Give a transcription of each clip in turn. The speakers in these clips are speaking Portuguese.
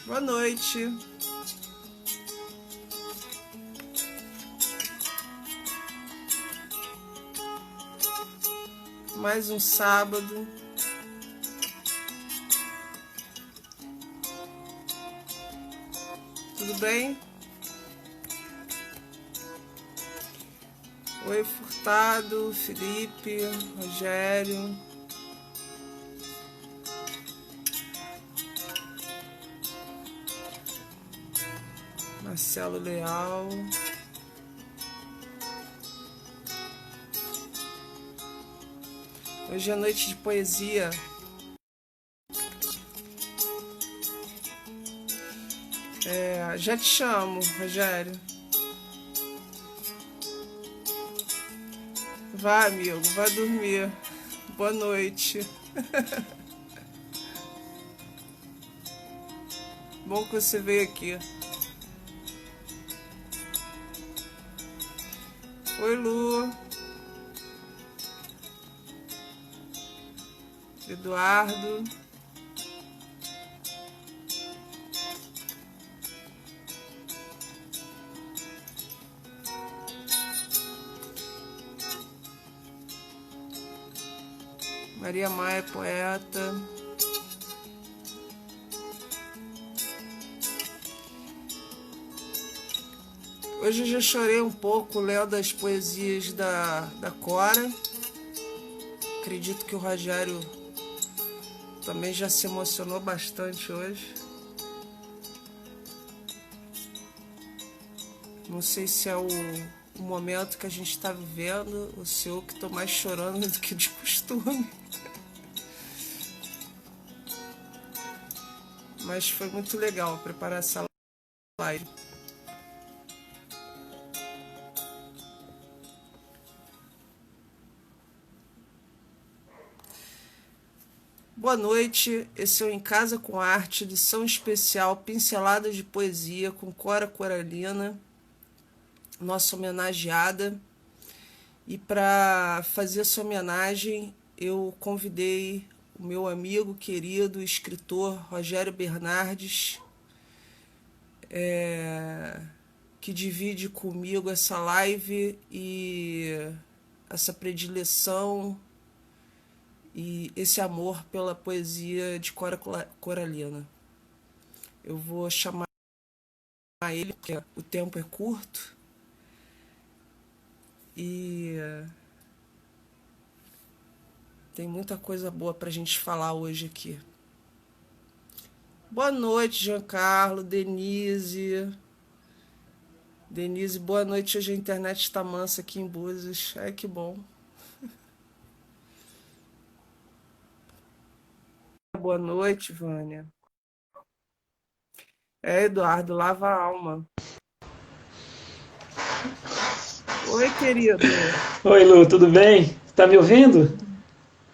Boa noite. Mais um sábado. Tudo bem? Oi, Furtado, Felipe, Rogério. Marcelo Leal. Hoje é noite de poesia. Já te chamo, Rogério. Vai, amigo, vai dormir. Boa noite. Bom que você veio aqui. Oi, Lu. Eduardo. Maria Maia, poeta. Hoje eu já chorei um pouco lendo as poesias da Cora. Acredito que o Rogério também já se emocionou bastante hoje. Não sei se é o momento que a gente está vivendo, ou se eu que estou mais chorando do que de costume. Mas foi muito legal preparar essa live. Boa noite, esse é o Em Casa com Arte, edição especial, pinceladas de poesia com Cora Coralina, nossa homenageada. E para fazer essa homenagem, eu convidei o meu amigo querido, escritor Rogério Bernardes, que divide comigo essa live e essa predileção e esse amor pela poesia de Cora Coralina. Eu vou chamar ele, porque o tempo é curto, e tem muita coisa boa para a gente falar hoje aqui. Boa noite, Giancarlo, Denise. Denise, boa noite. Hoje a internet está mansa aqui em Búzios. Ai, que bom. Boa noite, Vânia. Eduardo, lava a alma. Oi, querido. Oi, Lu, tudo bem? Tá me ouvindo?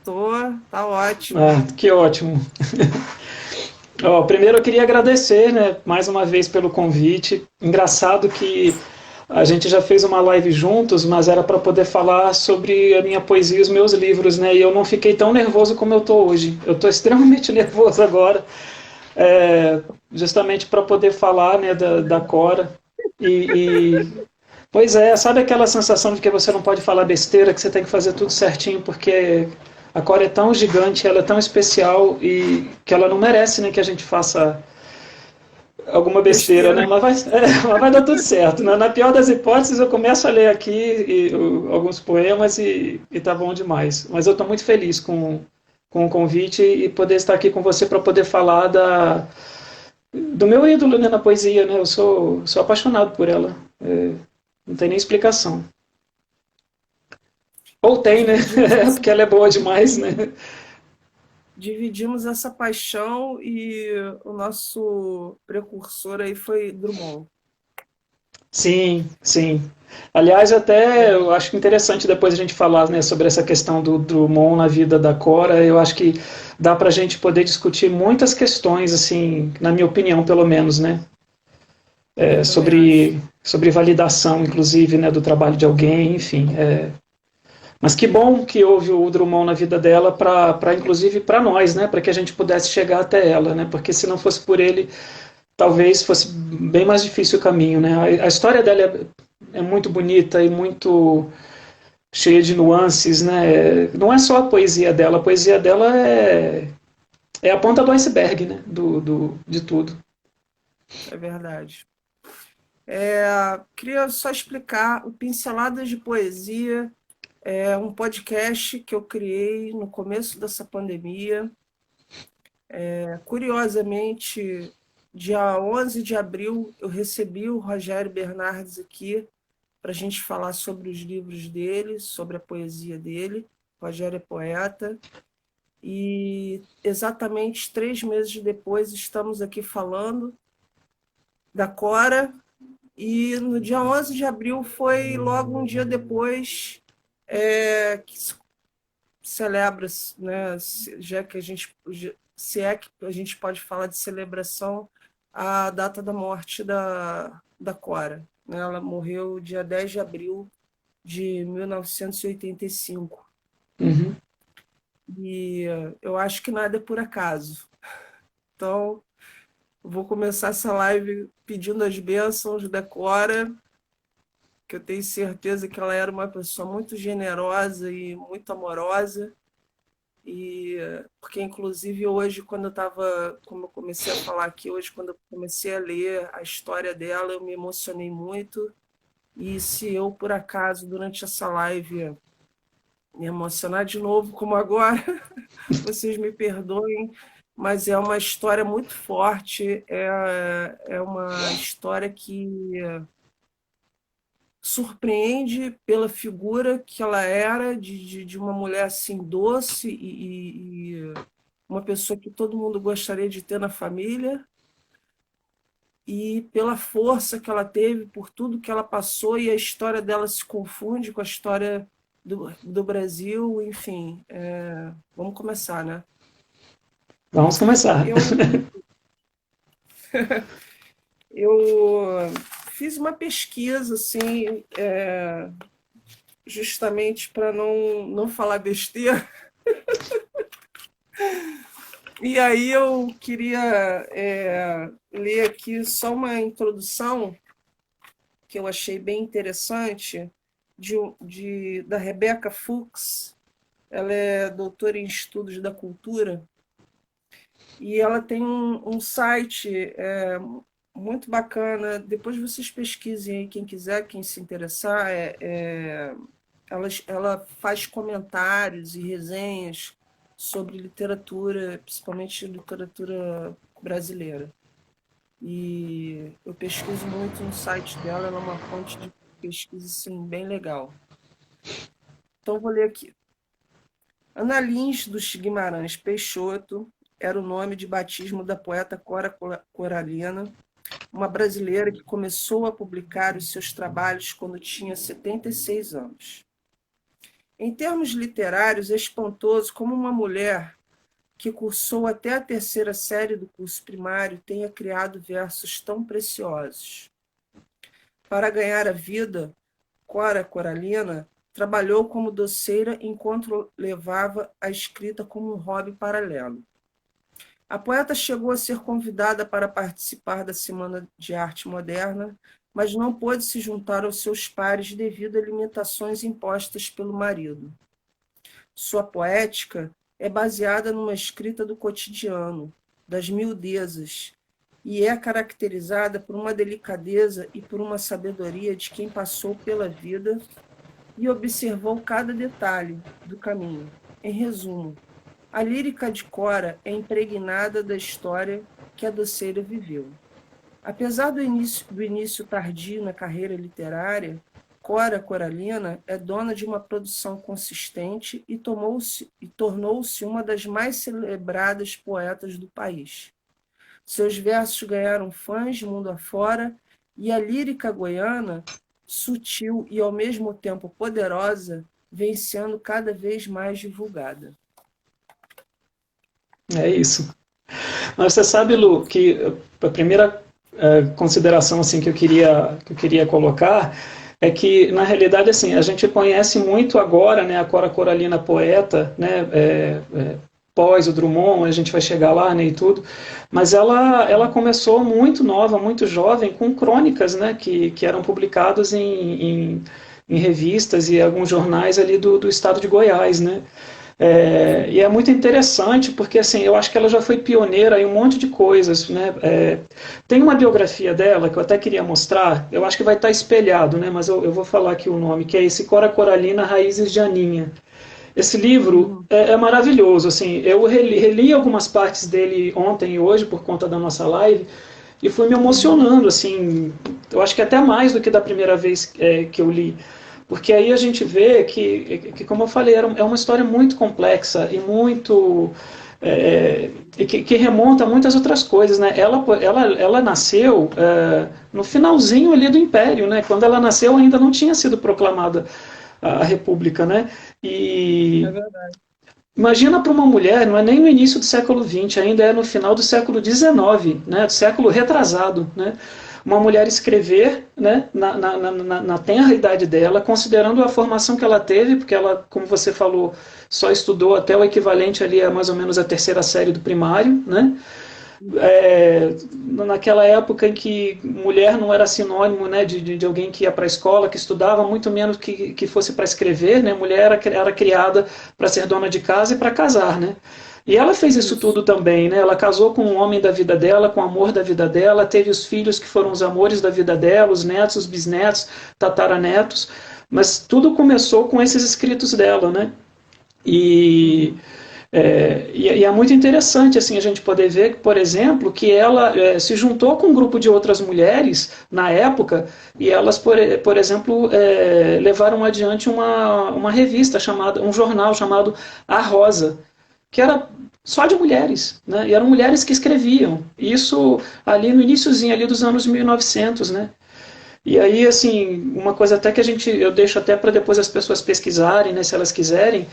Tô, tá ótimo. Ah, que ótimo. Ó, primeiro eu queria agradecer, né, mais uma vez pelo convite. Engraçado que a gente já fez uma live juntos, mas era para poder falar sobre a minha poesia e os meus livros, né? E eu não fiquei tão nervoso como eu tô hoje. Eu tô extremamente nervoso agora, justamente para poder falar, né, da Cora. Pois é, sabe aquela sensação de que você não pode falar besteira, que você tem que fazer tudo certinho, porque a Cora é tão gigante, ela é tão especial e que ela não merece, né, que a gente faça alguma besteira, né? Mas vai dar tudo certo, né? Na pior das hipóteses, eu começo a ler aqui alguns poemas e tá bom demais. Mas eu estou muito feliz com o convite e poder estar aqui com você para poder falar do meu ídolo, né, na poesia, né? Eu sou apaixonado por ela. Não tem nem explicação. Ou tem, né? Porque ela é boa demais, né? Dividimos essa paixão e o nosso precursor aí foi Drummond. Sim, sim. Aliás, até eu acho interessante depois a gente falar, né, sobre essa questão do Drummond na vida da Cora. Eu acho que dá para a gente poder discutir muitas questões, assim, na minha opinião, pelo menos, né? Sobre validação, inclusive, né, do trabalho de alguém, enfim. Mas que bom que houve o Drummond na vida dela, inclusive para nós, né, para que a gente pudesse chegar até ela, né? Porque se não fosse por ele, talvez fosse bem mais difícil o caminho, né? A história dela é muito bonita e muito cheia de nuances, né? Não é só a poesia dela é a ponta do iceberg, né? De tudo. É verdade. Queria só explicar o Pinceladas de Poesia. É um podcast que eu criei no começo dessa pandemia. Curiosamente, dia 11 de abril, eu recebi o Rogério Bernardes aqui para a gente falar sobre os livros dele, sobre a poesia dele. O Rogério é poeta. E exatamente 3 meses depois estamos aqui falando da Cora. E no dia 11 de abril foi logo um dia depois que celebra, né, já que a gente, se é que a gente pode falar de celebração, a data da morte da Cora. Né? Ela morreu dia 10 de abril de 1985. Uhum. E eu acho que nada é por acaso. Então, vou começar essa live pedindo as bênçãos da Cora, que eu tenho certeza que ela era uma pessoa muito generosa e muito amorosa. E porque, inclusive, hoje, quando eu estava, como eu comecei a falar aqui, hoje, quando eu comecei a ler a história dela, eu me emocionei muito. E se eu, por acaso, durante essa live, me emocionar de novo, como agora, vocês me perdoem, mas é uma história muito forte, é uma história que surpreende pela figura que ela era, de uma mulher assim doce e uma pessoa que todo mundo gostaria de ter na família, e pela força que ela teve, por tudo que ela passou, e a história dela se confunde com a história do Brasil, enfim. Vamos começar, né? Vamos começar. Eu fiz uma pesquisa, assim, justamente para não falar besteira. E aí eu queria ler aqui só uma introdução que eu achei bem interessante da Rebecca Fuchs. Ela é doutora em estudos da cultura e ela tem um site muito bacana. Depois vocês pesquisem aí, quem quiser, quem se interessar. Ela faz comentários e resenhas sobre literatura, principalmente literatura brasileira. E eu pesquiso muito no site dela, ela é uma fonte de pesquisa assim, bem legal. Então, vou ler aqui. Ana Lins dos Guimarães Peixoto era o nome de batismo da poeta Cora Coralina, uma brasileira que começou a publicar os seus trabalhos quando tinha 76 anos. Em termos literários, é espantoso como uma mulher que cursou até a 3ª série do curso primário tenha criado versos tão preciosos. Para ganhar a vida, Cora Coralina trabalhou como doceira enquanto levava a escrita como um hobby paralelo. A poeta chegou a ser convidada para participar da Semana de Arte Moderna, mas não pôde se juntar aos seus pares devido a limitações impostas pelo marido. Sua poética é baseada numa escrita do cotidiano, das miudezas, e é caracterizada por uma delicadeza e por uma sabedoria de quem passou pela vida e observou cada detalhe do caminho. Em resumo, a lírica de Cora é impregnada da história que a doceira viveu. Apesar do início tardio na carreira literária, Cora Coralina é dona de uma produção consistente e tornou-se uma das mais celebradas poetas do país. Seus versos ganharam fãs de mundo afora e a lírica goiana, sutil e ao mesmo tempo poderosa, vem sendo cada vez mais divulgada. É isso. Mas você sabe, Lu, que a primeira consideração assim que eu queria colocar é que, na realidade, assim, a gente conhece muito agora, né, a Cora Coralina poeta, né, pós o Drummond, a gente vai chegar lá, né, e tudo, mas ela começou muito nova, muito jovem, com crônicas, né, que eram publicados em revistas e alguns jornais ali do estado de Goiás, né, e é muito interessante porque assim eu acho que ela já foi pioneira em um monte de coisas, né? Tem uma biografia dela que eu até queria mostrar, eu acho que vai estar espelhado, né? Mas eu vou falar aqui o nome, que é esse Cora Coralina Raízes de Aninha. Esse livro Uhum. é maravilhoso, assim, eu reli algumas partes dele ontem e hoje por conta da nossa live e fui me Uhum. emocionando, assim, eu acho que até mais do que da primeira vez que eu li, porque aí a gente vê que como eu falei, é uma história muito complexa e muito que remonta a muitas outras coisas, né? Ela nasceu no finalzinho ali do Império, né? Quando ela nasceu ainda não tinha sido proclamada a República, né? É E verdade. imagina para uma mulher, não é nem no início do século XX, ainda é no final do século XIX, né, do século retrasado, né, uma mulher escrever, né, na tenra idade dela, considerando a formação que ela teve, porque ela, como você falou, só estudou até o equivalente ali a mais ou menos a terceira série do primário, né, naquela época em que mulher não era sinônimo, né, de alguém que ia para a escola, que estudava, muito menos que fosse para escrever, né, mulher era criada para ser dona de casa e para casar, né. E ela fez isso Isso. tudo também, né? Ela casou com o homem da vida dela, com o amor da vida dela, teve os filhos que foram os amores da vida dela, os netos, os bisnetos, tataranetos, mas tudo começou com esses escritos dela, né? E Uhum. e é muito interessante assim a gente poder ver, por exemplo, que ela se juntou com um grupo de outras mulheres na época e elas, por exemplo, levaram adiante uma revista chamada, um jornal chamado A Rosa, que era só de mulheres, né? E eram mulheres que escreviam. Isso ali no iníciozinho ali dos anos 1900, né? E aí, assim, uma coisa até que eu deixo até para depois as pessoas pesquisarem, né, se elas quiserem,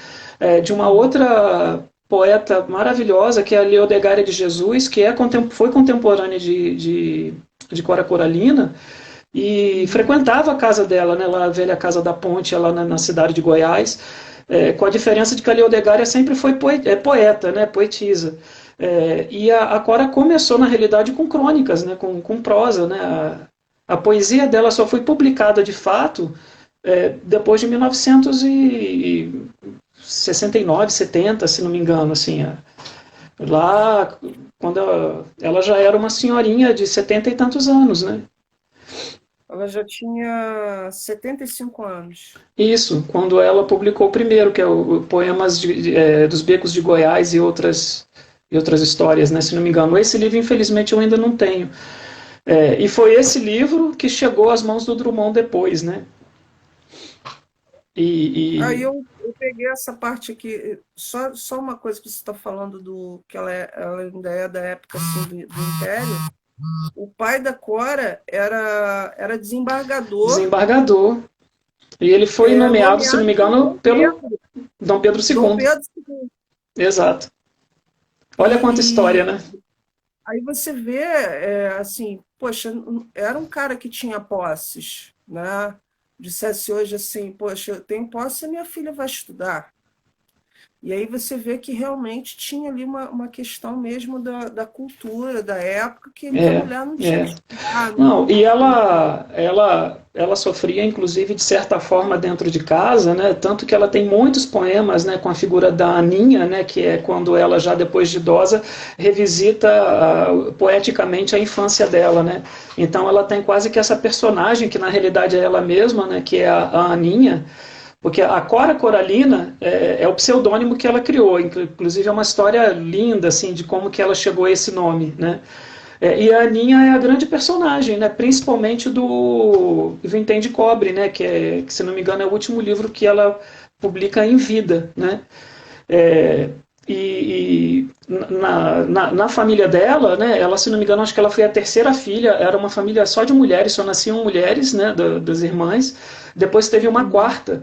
de uma Uhum. outra poeta maravilhosa, que é a Leodegária de Jesus, que foi contemporânea de Cora Coralina, e Uhum. frequentava a casa dela, né, lá a velha Casa da Ponte, lá na cidade de Goiás, com a diferença de que a Leodegária sempre foi poeta, né, poetisa. E a Cora começou, na realidade, com crônicas, né, com prosa, né, a poesia dela só foi publicada de fato depois de 1969, 70, se não me engano, assim, lá quando ela já era uma senhorinha de 70 e tantos anos, né? Ela já tinha 75 anos. Isso, quando ela publicou o primeiro, que é o Poemas dos Becos de Goiás e outras histórias, né? Se não me engano. Esse livro, infelizmente, eu ainda não tenho. E foi esse livro que chegou às mãos do Drummond depois, né? Aí E, eu peguei essa parte aqui, só uma coisa que você está falando do que ela ainda é da época assim, do Império. O pai da Cora era desembargador, desembargador. E ele foi nomeado, se não nomeado me por engano, pelo Dom Pedro Dom II. Pedro II. Exato. Olha quanta história, E né? aí você vê, assim, poxa, era um cara que tinha posses, né? Dissesse hoje assim, poxa, eu tenho posse e minha filha vai estudar. E aí você vê que realmente tinha ali uma questão mesmo da cultura, da época, que a É, mulher não tinha que é. estudar, Não, e não ela sofria, inclusive, de certa forma, dentro de casa, né? Tanto que ela tem muitos poemas, né, com a figura da Aninha, né, que é quando ela, já depois de idosa, revisita poeticamente a infância dela, né? Então ela tem quase que essa personagem, que na realidade é ela mesma, né, que é a Aninha, porque a Cora Coralina é o pseudônimo que ela criou, inclusive é uma história linda, assim, de como que ela chegou a esse nome, né? E a Aninha é a grande personagem, né? Principalmente do Vintém de Cobre, né? Que, se não me engano, é o último livro que ela publica em vida, né? É, e na família dela, né? Ela, se não me engano, acho que ela foi a terceira filha. Era uma família só de mulheres, só nasciam mulheres, né? Das irmãs. Depois teve uma Uhum. quarta.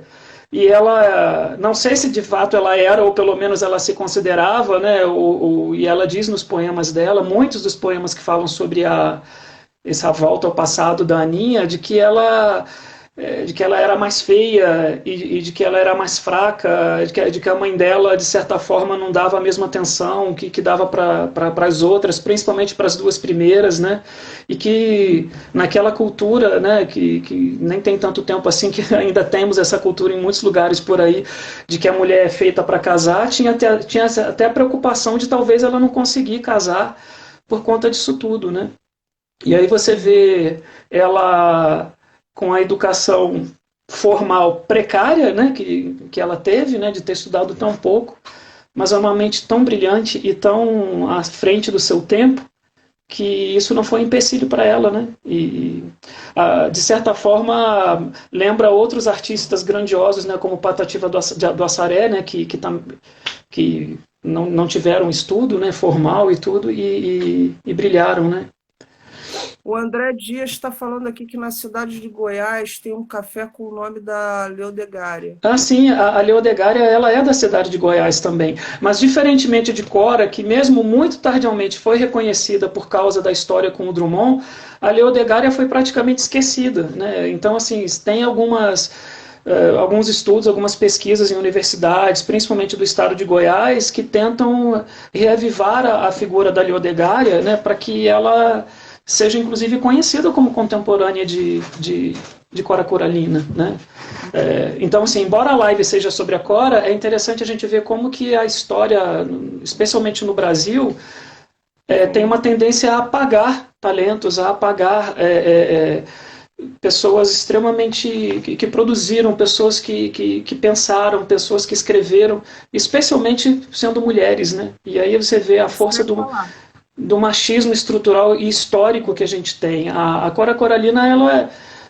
E ela, não sei se de fato ela era, ou pelo menos ela se considerava, né? E ela diz nos poemas dela, muitos dos poemas que falam sobre essa volta ao passado da Aninha, de que de que ela era mais feia e de que ela era mais fraca, de que a mãe dela, de certa forma, não dava a mesma atenção que dava para as outras, principalmente para as duas primeiras, né? E que naquela cultura, né, que nem tem tanto tempo assim, que ainda temos essa cultura em muitos lugares por aí, de que a mulher é feita para casar, tinha até a preocupação de talvez ela não conseguir casar por conta disso tudo, né? E aí você vê ela com a educação formal precária, né, que ela teve, né, de ter estudado tão pouco, mas é uma mente tão brilhante e tão à frente do seu tempo, que isso não foi um empecilho para ela, né? E de certa forma lembra outros artistas grandiosos, né, como Patativa do Assaré, né, que não tiveram estudo, né, formal e tudo, e brilharam, né? O André Dias está falando aqui que na cidade de Goiás tem um café com o nome da Leodegária. Ah, sim, a Leodegária, ela é da cidade de Goiás também, mas diferentemente de Cora, que mesmo muito tardiamente foi reconhecida por causa da história com o Drummond, a Leodegária foi praticamente esquecida, né? Então, assim, tem alguns estudos, algumas pesquisas em universidades, principalmente do estado de Goiás, que tentam reavivar a figura da Leodegária, né, para que ela seja inclusive conhecida como contemporânea de Cora Coralina, né? Então, assim, embora a live seja sobre a Cora, é interessante a gente ver como que a história, especialmente no Brasil, tem uma tendência a apagar talentos, a apagar pessoas extremamente que produziram, pessoas que pensaram, pessoas que escreveram, especialmente sendo mulheres, né? E aí você vê a força do machismo estrutural e histórico que a gente tem. A Cora Coralina,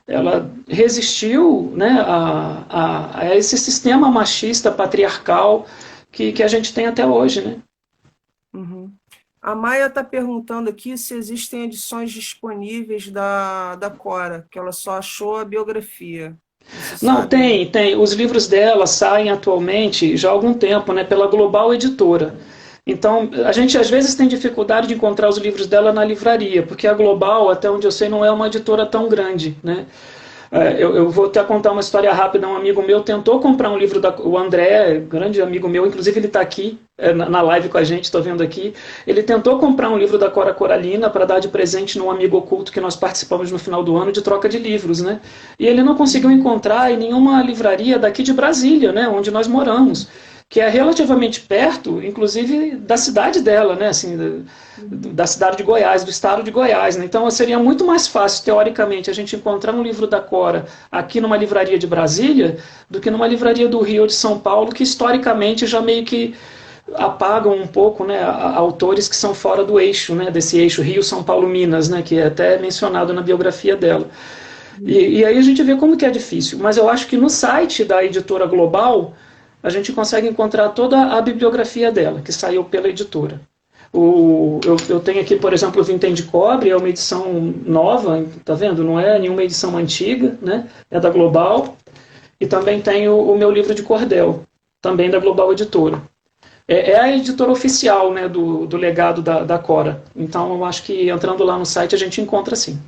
ela resistiu, né, a esse sistema machista, patriarcal, que a gente tem até hoje, né? Uhum. A Maia está perguntando aqui se existem edições disponíveis da Cora, que ela só achou a biografia. Você Não, sabe, né? tem. Os livros dela saem atualmente, já há algum tempo, né, pela Global Editora. Então, a gente às vezes tem dificuldade de encontrar os livros dela na livraria, porque a Global, até onde eu sei, não é uma editora tão grande, né? Eu vou até contar uma história rápida. Um amigo meu tentou comprar um livro o André, grande amigo meu, inclusive ele está aqui na live com a gente, estou vendo aqui. Ele tentou comprar um livro da Cora Coralina para dar de presente num amigo oculto que nós participamos no final do ano de troca de livros, né? E ele não conseguiu encontrar em nenhuma livraria daqui de Brasília, né, onde nós moramos, que é relativamente perto, inclusive, da cidade dela, né, assim, da cidade de Goiás, do estado de Goiás, né? Então seria muito mais fácil, teoricamente, a gente encontrar um livro da Cora aqui numa livraria de Brasília do que numa livraria do Rio ou de São Paulo, que historicamente já meio que apagam um pouco, né, autores que são fora do eixo, né, desse eixo Rio, São Paulo, Minas, né, que é até mencionado na biografia dela. E aí a gente vê como que é difícil. Mas eu acho que no site da editora Global a gente consegue encontrar toda a bibliografia dela, que saiu pela editora. Eu tenho aqui, por exemplo, o Vintém de Cobre, é uma edição nova, tá vendo? Não é nenhuma edição antiga, né? É da Global. E também tenho o meu livro de cordel, também da Global Editora. É a editora oficial, né, do legado da Cora. Então, eu acho que entrando lá no site a gente encontra sim.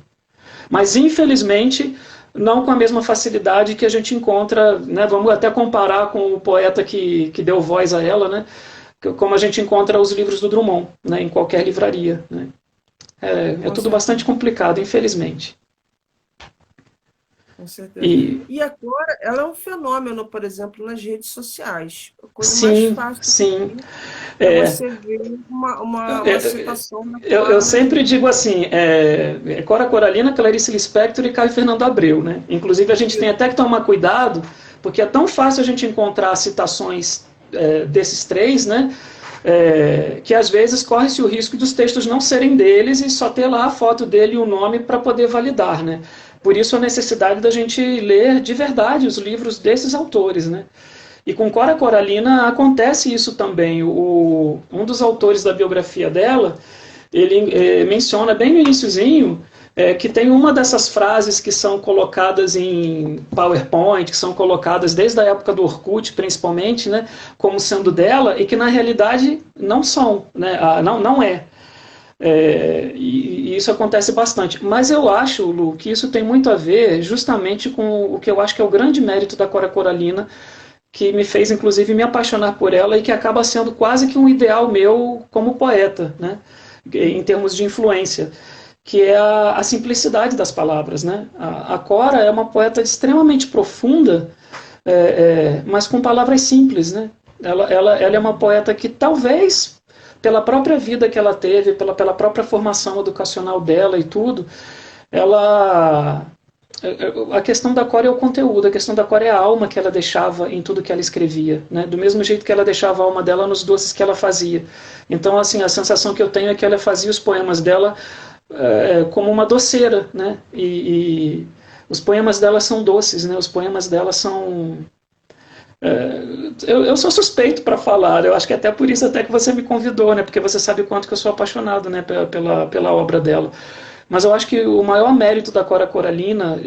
Mas, infelizmente, não com a mesma facilidade que a gente encontra, né, vamos até comparar com o poeta que deu voz a ela, né, como a gente encontra os livros do Drummond, né, em qualquer livraria. Né. É tudo bastante complicado, infelizmente. Com certeza. E agora, ela é um fenômeno, por exemplo, nas redes sociais. A coisa sim, mais fácil sim. você ver uma citação na eu sempre digo assim, Cora Coralina, Clarice Lispector e Caio Fernando Abreu, né? Inclusive a gente tem até que tomar cuidado, porque é tão fácil a gente encontrar citações desses três, né? Que às vezes corre-se o risco dos textos não serem deles e só ter lá a foto dele e o nome para poder validar, né? Por isso a necessidade da gente ler de verdade os livros desses autores, né? E com Cora Coralina acontece isso também. Um dos autores da biografia dela, ele menciona bem no iniciozinho que tem uma dessas frases que são colocadas em PowerPoint, que são colocadas desde a época do Orkut, principalmente, né, como sendo dela, e que na realidade não são, né, não é. E isso acontece bastante. Mas eu acho, Lu, que isso tem muito a ver justamente com o que eu acho que é o grande mérito da Cora Coralina, que me fez, inclusive, me apaixonar por ela e que acaba sendo quase que um ideal meu como poeta, né? Em termos de influência, que é a simplicidade das palavras, né? A Cora é uma poeta extremamente profunda, mas com palavras simples, né? Ela é uma poeta que talvez, pela própria vida que ela teve, pela própria formação educacional dela e tudo, ela a questão da Cora é o conteúdo, a questão da Cora é a alma que ela deixava em tudo que ela escrevia, né? Do mesmo jeito que ela deixava a alma dela nos doces que ela fazia. Então, assim, a sensação que eu tenho é que ela fazia os poemas dela como uma doceira, né? E os poemas dela são doces, né? Os poemas dela são eu sou suspeito para falar, eu acho que até por isso até que você me convidou, né? Porque você sabe o quanto que eu sou apaixonado, né? Pela obra dela. Mas eu acho que o maior mérito da Cora Coralina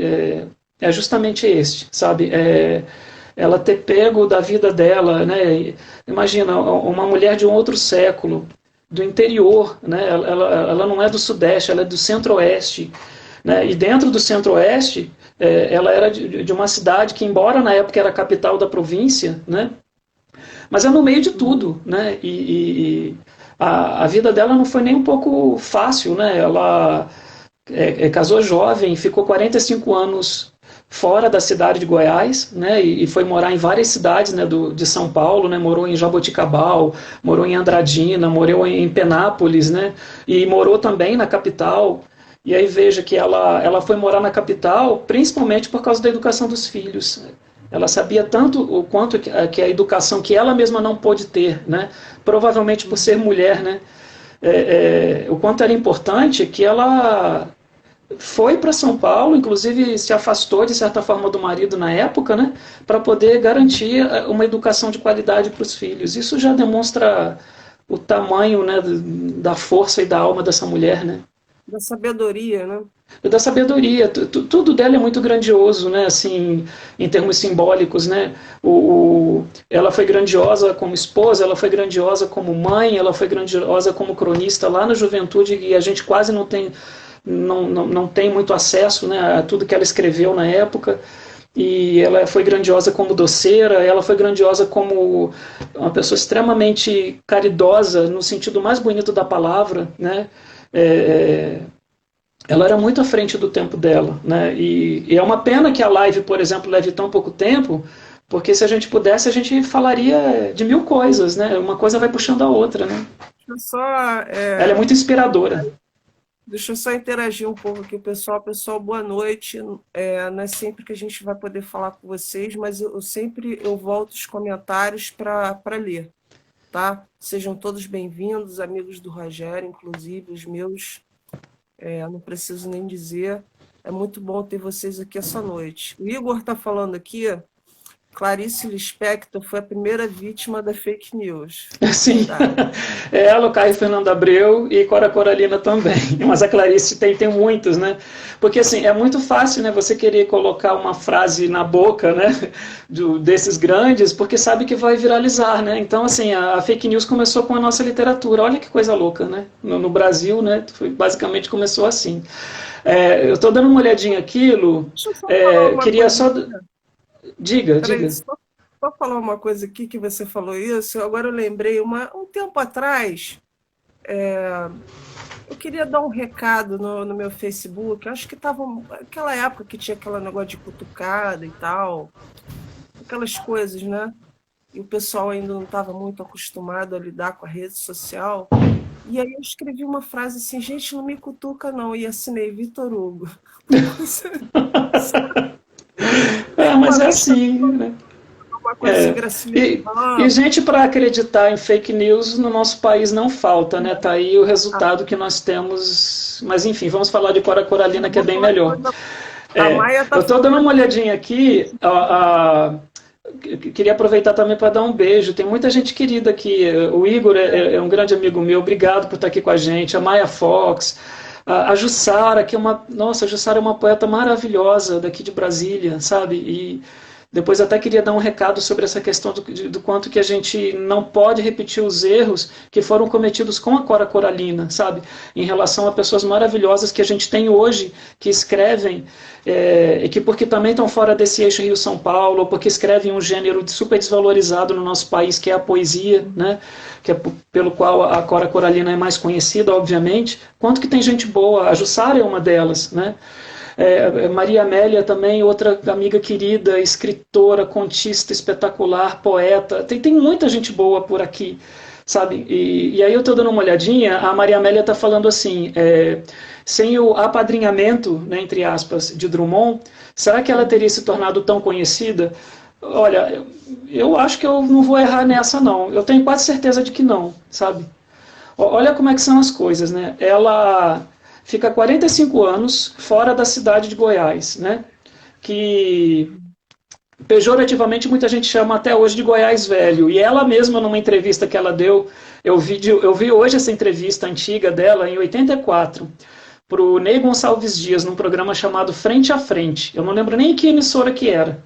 é justamente este, sabe? Ela ter pego da vida dela, né? Imagina, uma mulher de um outro século, do interior, né? Ela não é do Sudeste, ela é do Centro-Oeste, né? E dentro do Centro-Oeste, ela era de uma cidade que, embora na época era a capital da província, né? Mas é no meio de tudo, né? E a vida dela não foi nem um pouco fácil, né? Ela casou jovem, ficou 45 anos fora da cidade de Goiás, né, e foi morar em várias cidades, né, de São Paulo, né, morou em Jaboticabal, morou em Andradina, morou em Penápolis, né, e morou também na capital. E aí veja que ela foi morar na capital principalmente por causa da educação dos filhos. Ela sabia tanto o quanto que a educação que ela mesma não pôde ter, né, provavelmente por ser mulher, né, o quanto era importante que ela foi para São Paulo, inclusive se afastou de certa forma do marido na época, né, para poder garantir uma educação de qualidade para os filhos. Isso já demonstra o tamanho, né, da força e da alma dessa mulher, né? Da sabedoria, né? Da sabedoria, tudo dela é muito grandioso, né? Assim, em termos simbólicos, né? Ela foi grandiosa como esposa, ela foi grandiosa como mãe, ela foi grandiosa como cronista lá na juventude, e a gente quase não tem muito acesso, né, a tudo que ela escreveu na época. E ela foi grandiosa como doceira, ela foi grandiosa como uma pessoa extremamente caridosa, no sentido mais bonito da palavra, né? Ela era muito à frente do tempo dela, né? E é uma pena que a live, por exemplo, leve tão pouco tempo, porque se a gente pudesse, a gente falaria de mil coisas, né? Uma coisa vai puxando a outra, né? Só, ela é muito inspiradora. Deixa eu só interagir um pouco aqui, pessoal. Pessoal, boa noite. Não é sempre que a gente vai poder falar com vocês, mas eu sempre volto os comentários para ler, tá? Sejam todos bem-vindos, amigos do Rogério, inclusive os meus. Não preciso nem dizer. É muito bom ter vocês aqui essa noite. O Igor está falando aqui. Clarice Lispector foi a primeira vítima da fake news. Sim, ela, o Caio Fernando Abreu e Cora Coralina também. Mas a Clarice tem muitos, né? Porque assim, é muito fácil, né, você querer colocar uma frase na boca, né, desses grandes, porque sabe que vai viralizar, né? Então, assim, a fake news começou com a nossa literatura. Olha que coisa louca, né? No Brasil, né, basicamente começou assim. Eu estou dando uma olhadinha aqui, Lu. Queria só... Diga. Só falar uma coisa aqui que você falou isso. Agora eu lembrei, um tempo atrás, eu queria dar um recado no meu Facebook. Acho que estava aquela época que tinha aquele negócio de cutucada e tal, aquelas coisas, né? E o pessoal ainda não estava muito acostumado a lidar com a rede social. E aí eu escrevi uma frase assim: gente, não me cutuca não, e assinei Vitor Hugo. Mas é assim, né? Uma coisa e gente para acreditar em fake news no nosso país não falta, né? Tá aí o resultado que nós temos. Mas enfim, vamos falar de Cora Coralina, que é bem melhor. Eu estou dando uma olhadinha aqui. Queria aproveitar também para dar um beijo. Tem muita gente querida aqui. O Igor é um grande amigo meu. Obrigado por estar aqui com a gente. A Maya Fox. A Jussara, que é a Jussara é uma poeta maravilhosa daqui de Brasília, sabe? E Depois até queria dar um recado sobre essa questão do quanto que a gente não pode repetir os erros que foram cometidos com a Cora Coralina, sabe? Em relação a pessoas maravilhosas que a gente tem hoje, que escrevem, e que porque também estão fora desse eixo Rio-São Paulo, ou porque escrevem um gênero super desvalorizado no nosso país, que é a poesia, né? Que é pelo qual a Cora Coralina é mais conhecida, obviamente. Quanto que tem gente boa, a Jussara é uma delas, né? Maria Amélia também, outra amiga querida, escritora, contista espetacular, poeta, tem muita gente boa por aqui, sabe? E aí eu estou dando uma olhadinha, a Maria Amélia está falando assim, sem o apadrinhamento, né, entre aspas, de Drummond, será que ela teria se tornado tão conhecida? Olha, eu acho que eu não vou errar nessa não, eu tenho quase certeza de que não, sabe? Olha como é que são as coisas, né? Ela fica 45 anos fora da cidade de Goiás, né? Que pejorativamente muita gente chama até hoje de Goiás Velho. E ela mesma, numa entrevista que ela deu, eu vi hoje essa entrevista antiga dela, em 84, para o Ney Gonçalves Dias, num programa chamado Frente a Frente. Eu não lembro nem que emissora que era.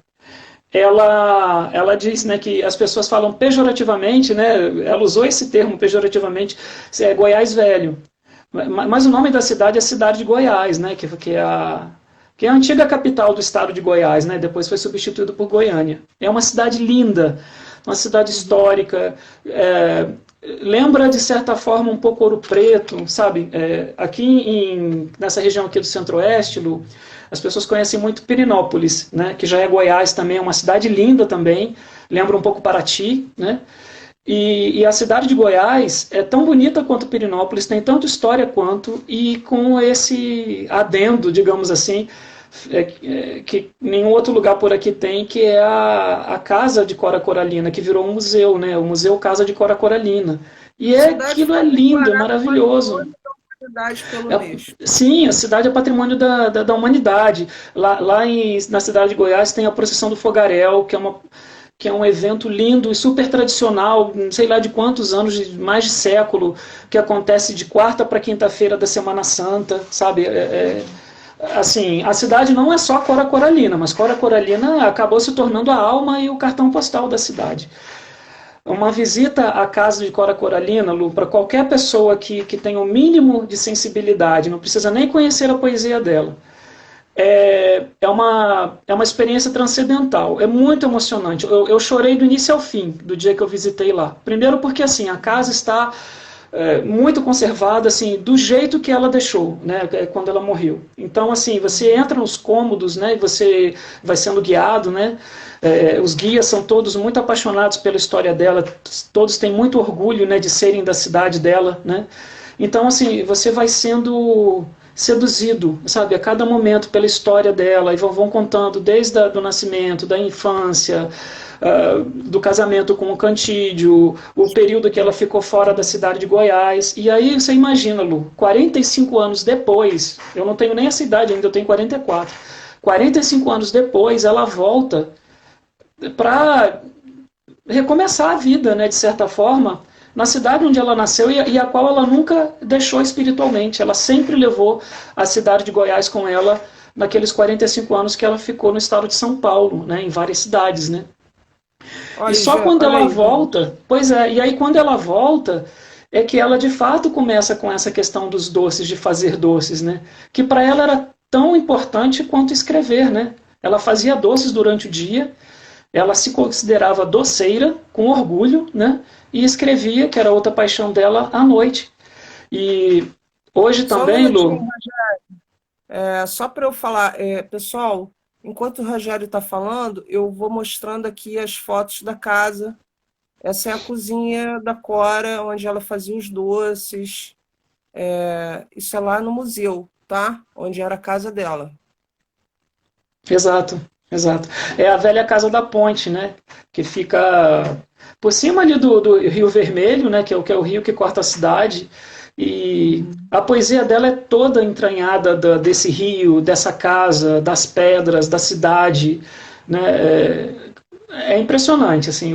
Ela diz, né, que as pessoas falam pejorativamente, né? Ela usou esse termo pejorativamente, Goiás Velho. Mas o nome da cidade é Cidade de Goiás, né? Que é a antiga capital do estado de Goiás, né? Depois foi substituído por Goiânia. É uma cidade linda, uma cidade histórica, lembra de certa forma um pouco Ouro Preto, sabe? Aqui nessa região aqui do Centro-Oeste, Lu, as pessoas conhecem muito Pirenópolis, né? Que já é Goiás também, é uma cidade linda também, lembra um pouco Paraty, né? E a cidade de Goiás é tão bonita quanto Pirenópolis, tem tanto história quanto, e com esse adendo, digamos assim, que nenhum outro lugar por aqui tem, que é a Casa de Cora Coralina, que virou um museu, né? O Museu Casa de Cora Coralina. E aquilo é lindo, é maravilhoso. Sim, a cidade é patrimônio da humanidade. Na cidade de Goiás tem a Procissão do Fogaréu, que é um evento lindo e super tradicional, não sei lá de quantos anos, de mais de século, que acontece de quarta para quinta-feira da Semana Santa, sabe? Assim, a cidade não é só Cora Coralina, mas Cora Coralina acabou se tornando a alma e o cartão postal da cidade. Uma visita à casa de Cora Coralina, Lu, para qualquer pessoa que tenha o mínimo de sensibilidade, não precisa nem conhecer a poesia dela, é uma experiência transcendental, é muito emocionante. Eu chorei do início ao fim do dia que eu visitei lá. Primeiro porque assim, a casa está muito conservada, assim, do jeito que ela deixou, né, quando ela morreu. Então, assim, você entra nos cômodos, né, e você vai sendo guiado, né, os guias são todos muito apaixonados pela história dela, todos têm muito orgulho, né, de serem da cidade dela, né. Então, assim, você vai sendo seduzido, sabe, a cada momento pela história dela, e vão contando desde do nascimento, da infância, do casamento com o Cantídio, o período que ela ficou fora da cidade de Goiás. E aí você imagina, Lu, 45 anos depois, eu não tenho nem essa idade ainda, eu tenho 44, 45 anos depois ela volta para recomeçar a vida, né, de certa forma, na cidade onde ela nasceu e a qual ela nunca deixou espiritualmente. Ela sempre levou a cidade de Goiás com ela naqueles 45 anos que ela ficou no estado de São Paulo, né, em várias cidades, né. Olha, e só quando ela volta, pois é, e aí quando ela volta, é que ela de fato começa com essa questão dos doces, de fazer doces, né, que para ela era tão importante quanto escrever, né. Ela fazia doces durante o dia, ela se considerava doceira, com orgulho, né, e escrevia, que era outra paixão dela, à noite. E hoje também, Lu... Só para eu falar, pessoal, enquanto o Rogério está falando, eu vou mostrando aqui as fotos da casa. Essa é a cozinha da Cora, onde ela fazia os doces. Isso é lá no museu, tá? Onde era a casa dela. Exato, exato. É a velha Casa da Ponte, né? Que fica por cima ali do Rio Vermelho, né? Que é o rio que corta a cidade. E a poesia dela é toda entranhada desse rio, dessa casa, das pedras, da cidade, né? É impressionante, assim.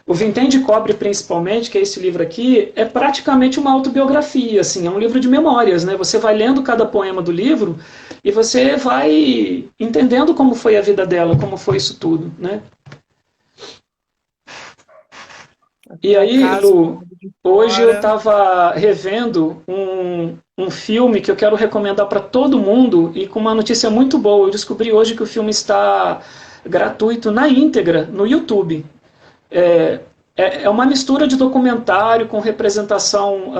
O Vintém de Cobre, principalmente, que é esse livro aqui, é praticamente uma autobiografia, assim, é um livro de memórias, né? Você vai lendo cada poema do livro e você vai entendendo como foi a vida dela, como foi isso tudo, né? E aí, Lu, hoje eu estava revendo um filme que eu quero recomendar para todo mundo e com uma notícia muito boa. Eu descobri hoje que o filme está gratuito na íntegra no YouTube. É uma mistura de documentário com representação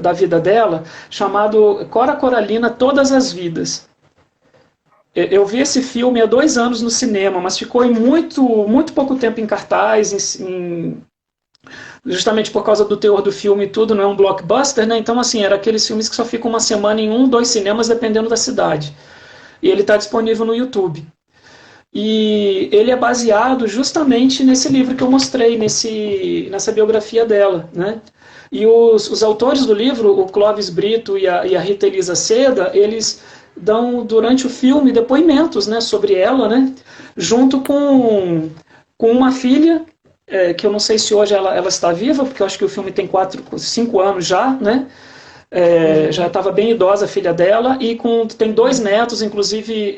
da vida dela, chamado Cora Coralina, Todas as Vidas. Eu vi esse filme há 2 anos no cinema, mas ficou em muito pouco tempo em cartaz, justamente por causa do teor do filme e tudo, não é um blockbuster, né? Então, assim, era aqueles filmes que só ficam uma semana em 1, 2 cinemas, dependendo da cidade. E ele está disponível no YouTube. E ele é baseado justamente nesse livro que eu mostrei, nessa biografia dela, né? E os autores do livro, o Clóvis Brito e a Rita Elisa Seda, eles dão durante o filme depoimentos, né, sobre ela, né, junto com uma filha, que eu não sei se hoje ela está viva, porque eu acho que o filme tem 5 anos já, né? Já estava bem idosa a filha dela, e tem 2 netos, inclusive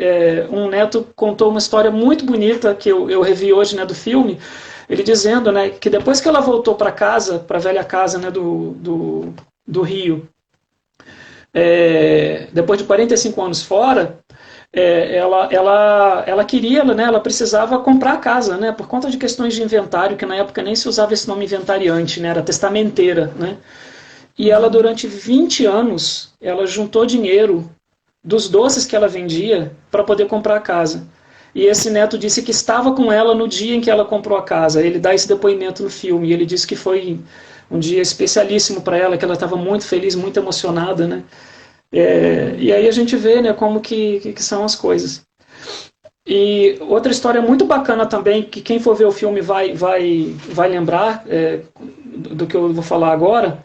um neto contou uma história muito bonita que eu revi hoje, né, do filme, ele dizendo, né, que depois que ela voltou para casa, para a velha casa, né, do Rio, depois de 45 anos fora, ela queria, né, ela precisava comprar a casa, né, por conta de questões de inventário, que na época nem se usava esse nome inventariante, né, era testamenteira, né. E ela, durante 20 anos, ela juntou dinheiro dos doces que ela vendia para poder comprar a casa. E esse neto disse que estava com ela no dia em que ela comprou a casa. Ele dá esse depoimento no filme. E ele disse que foi um dia especialíssimo para ela, que ela estava muito feliz, muito emocionada, né? E aí a gente vê, né, como que são as coisas. E outra história muito bacana também, que quem for ver o filme vai lembrar do que eu vou falar agora,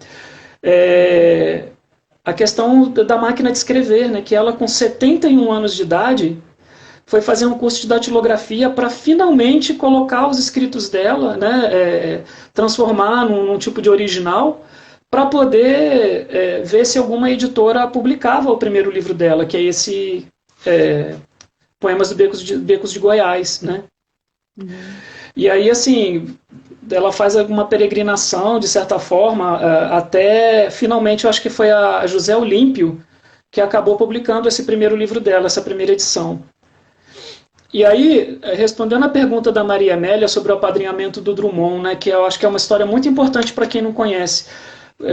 a questão da máquina de escrever, né, que ela com 71 anos de idade foi fazer um curso de datilografia para finalmente colocar os escritos dela, né, transformar num tipo de original, para poder ver se alguma editora publicava o primeiro livro dela, que é esse Poemas do Becos de Goiás, né? E aí, assim, ela faz alguma peregrinação, de certa forma, até, finalmente, eu acho que foi a José Olímpio que acabou publicando esse primeiro livro dela, essa primeira edição. E aí, respondendo a pergunta da Maria Amélia sobre o apadrinhamento do Drummond, né, que eu acho que é uma história muito importante para quem não conhece,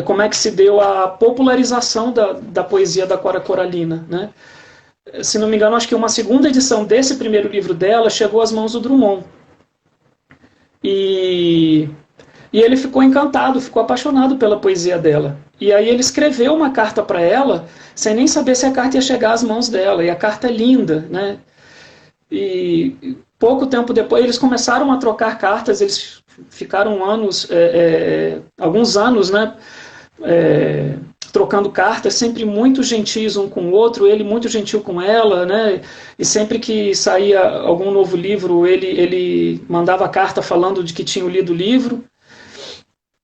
como é que se deu a popularização da poesia da Cora Coralina, né? Se não me engano, acho que uma segunda edição desse primeiro livro dela chegou às mãos do Drummond. E ele ficou encantado, ficou apaixonado pela poesia dela. E aí ele escreveu uma carta para ela, sem nem saber se a carta ia chegar às mãos dela. E a carta é linda, né? E pouco tempo depois eles começaram a trocar cartas, eles ficaram alguns anos, né, trocando cartas, sempre muito gentis um com o outro, ele muito gentil com ela, né, e sempre que saía algum novo livro, ele mandava carta falando de que tinha lido o livro.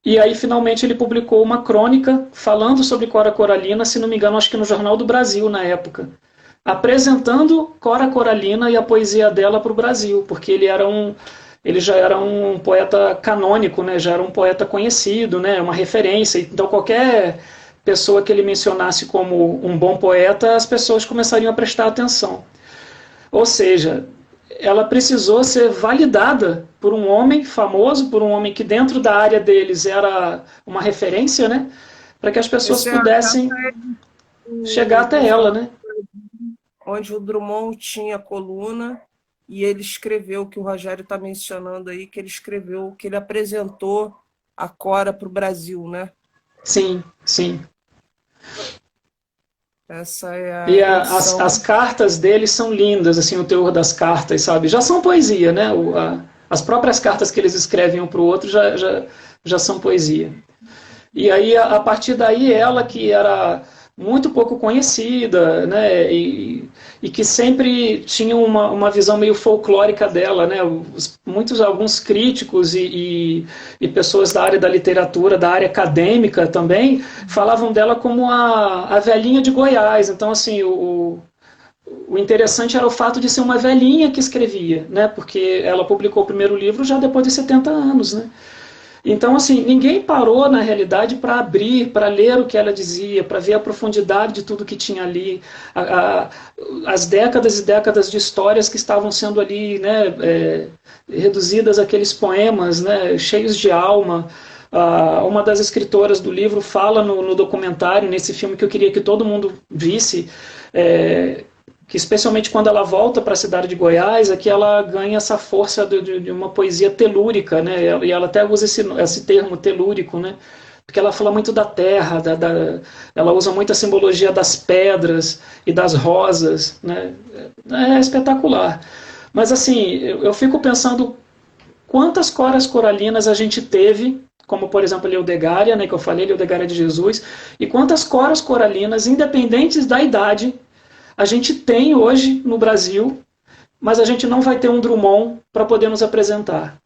E aí finalmente ele publicou uma crônica falando sobre Cora Coralina, se não me engano, acho que no Jornal do Brasil na época, apresentando Cora Coralina e a poesia dela para o Brasil, porque ele já era um poeta canônico, né? Já era um poeta conhecido, né? Uma referência. Então qualquer pessoa que ele mencionasse como um bom poeta, as pessoas começariam a prestar atenção. Ou seja, ela precisou ser validada por um homem famoso, por um homem que dentro da área deles era uma referência, né? Para que as pessoas pudessem chegar até ela, né? Onde o Drummond tinha coluna, e ele escreveu, que o Rogério está mencionando aí, que ele escreveu, que ele apresentou a Cora para o Brasil, né? Sim, sim. Essa é e as cartas dele são lindas, assim, o teor das cartas, sabe? Já são poesia, né? As próprias cartas que eles escrevem um para o outro já são poesia. E aí, a partir daí, ela que era muito pouco conhecida, né? E que sempre tinha uma visão meio folclórica dela, né? Alguns críticos e pessoas da área da literatura, da área acadêmica também, falavam dela como a velhinha de Goiás. Então, assim, o interessante era o fato de ser uma velhinha que escrevia, né? Porque ela publicou o primeiro livro já depois de 70 anos, né? Então, assim, ninguém parou, na realidade, para abrir, para ler o que ela dizia, para ver a profundidade de tudo que tinha ali, as décadas e décadas de histórias que estavam sendo ali, né, reduzidas àqueles poemas, né, cheios de alma. Uma das escritoras do livro fala no documentário, nesse filme que eu queria que todo mundo visse, que especialmente quando ela volta para a cidade de Goiás, é que ela ganha essa força de uma poesia telúrica, né? E ela até usa esse termo telúrico, né? Porque ela fala muito da terra, ela usa muito a simbologia das pedras e das rosas, né? É espetacular. Mas assim, eu fico pensando quantas coras coralinas a gente teve, como por exemplo a Leodegária, né, que eu falei, Leodegária de Jesus, e quantas coras coralinas, independentes da idade, a gente tem hoje no Brasil, mas a gente não vai ter um Drummond para poder nos apresentar,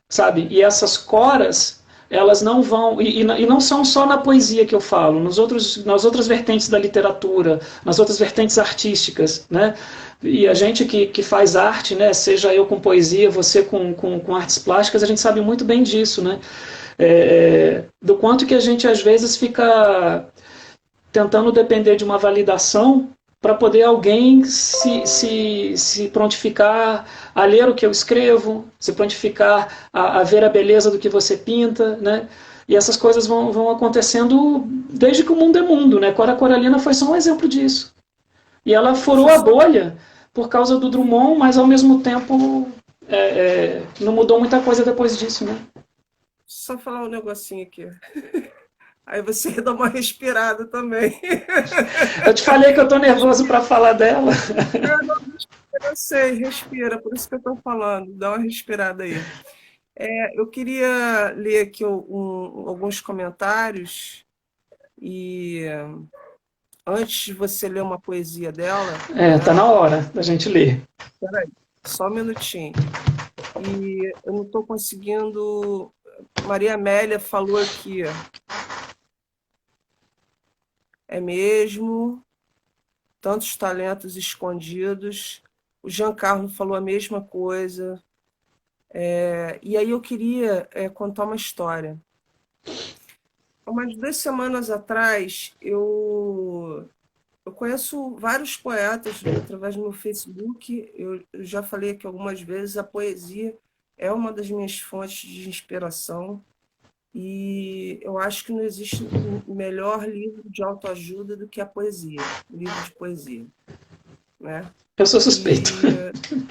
sabe? E essas coras, elas não vão, e não são só na poesia que eu falo, nas outras vertentes da literatura, nas outras vertentes artísticas, né? E a gente que faz arte, né? Seja eu com poesia, você com artes plásticas, a gente sabe muito bem disso, né? Do quanto que a gente às vezes fica tentando depender de uma validação para poder alguém se prontificar a ler o que eu escrevo, se prontificar a ver a beleza do que você pinta, né? E essas coisas vão acontecendo desde que o mundo é mundo, né? Cora Coralina foi só um exemplo disso. E ela furou a bolha por causa do Drummond, mas ao mesmo tempo não mudou muita coisa depois disso, né? Só falar um negocinho aqui. Aí você dá uma respirada também. Eu te falei que eu tô nervoso para falar dela. Eu sei, respira, por isso que eu estou falando. Dá uma respirada aí. Eu queria ler aqui alguns comentários e antes de você ler uma poesia dela, Tá né? na hora da gente ler. Peraí, só um minutinho. E eu não estou conseguindo. Maria Amélia falou aqui, é mesmo, tantos talentos escondidos. O Giancarlo falou a mesma coisa. E aí eu queria contar uma história. Há umas 2 semanas atrás, eu conheço vários poetas através do meu Facebook. Eu já falei aqui algumas vezes, a poesia é uma das minhas fontes de inspiração. E eu acho que não existe melhor livro de autoajuda do que a poesia, o livro de poesia, né? Eu sou suspeito. E,